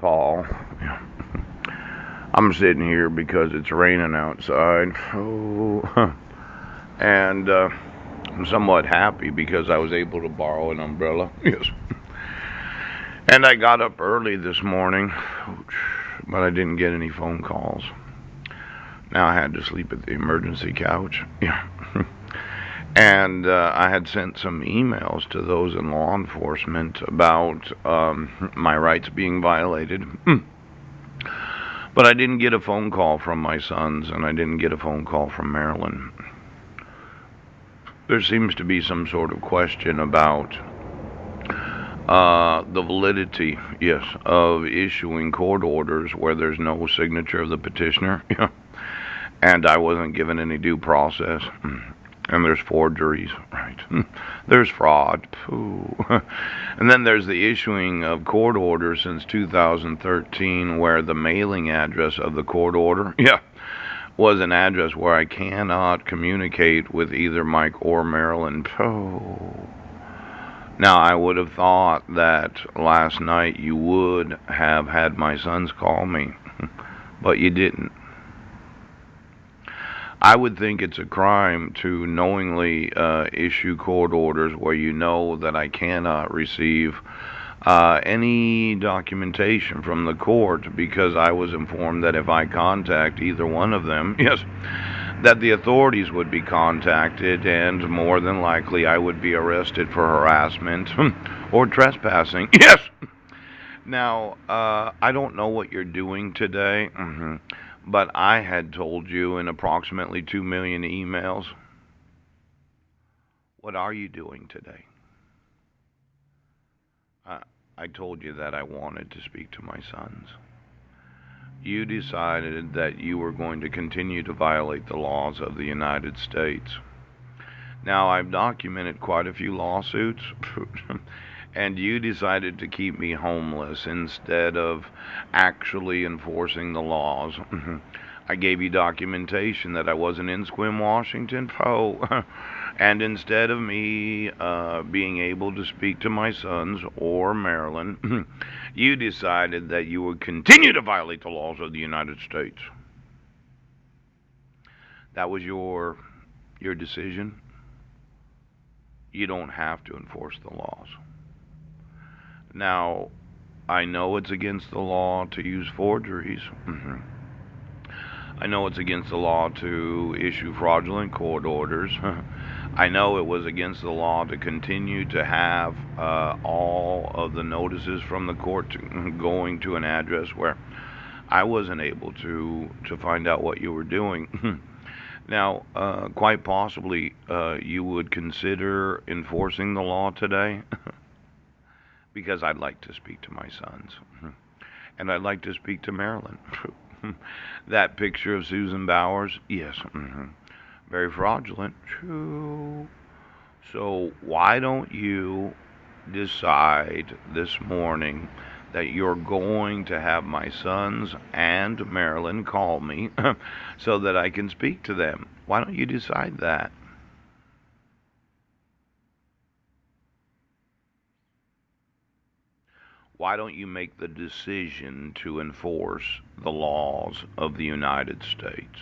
Paul. I'm sitting here because it's raining outside. Oh, and I'm somewhat happy because I was able to borrow an umbrella. Yes. And I got up early this morning, but I didn't get any phone calls. Now I had to sleep at the emergency couch. Yeah. And I had sent some emails to those in law enforcement about my rights being violated. But I didn't get a phone call from my sons, and I didn't get a phone call from Marilyn. There seems to be some sort of question about the validity, yes, of issuing court orders where there's no signature of the petitioner. And I wasn't given any due process. And there's forgeries, right? There's fraud. And then there's the issuing of court orders since 2013 where the mailing address of the court order, was an address where I cannot communicate with either Mike or Marilyn. Now, I would have thought that last night you would have had my sons call me, but you didn't. I would think it's a crime to knowingly issue court orders where you know that I cannot receive any documentation from the court because I was informed that if I contact either one of them, yes, that the authorities would be contacted and more than likely I would be arrested for harassment or trespassing. Yes! Now, I don't know what you're doing today. But I had told you in approximately 2 million emails. What are you doing today? I told you that I wanted to speak to my sons. You decided that you were going to continue to violate the laws of the United States. Now, I've documented quite a few lawsuits, and you decided to keep me homeless instead of actually enforcing the laws. I gave you documentation that I wasn't in Sequim, Washington. And instead of me being able to speak to my sons or Marilyn, you decided that you would continue to violate the laws of the United States. That was your decision. You don't have to enforce the laws. Now, I know it's against the law to use forgeries. I know it's against the law to issue fraudulent court orders. I know it was against the law to continue to have all of the notices from the court going to an address where I wasn't able to find out what you were doing. Now, quite possibly, you would consider enforcing the law today, because I'd like to speak to my sons, and I'd like to speak to Marilyn. That picture of Susan Bowers, yes, very fraudulent. So why don't you decide this morning that you're going to have my sons and Marilyn call me so that I can speak to them? Why don't you decide that? Why don't you make the decision to enforce the laws of the United States?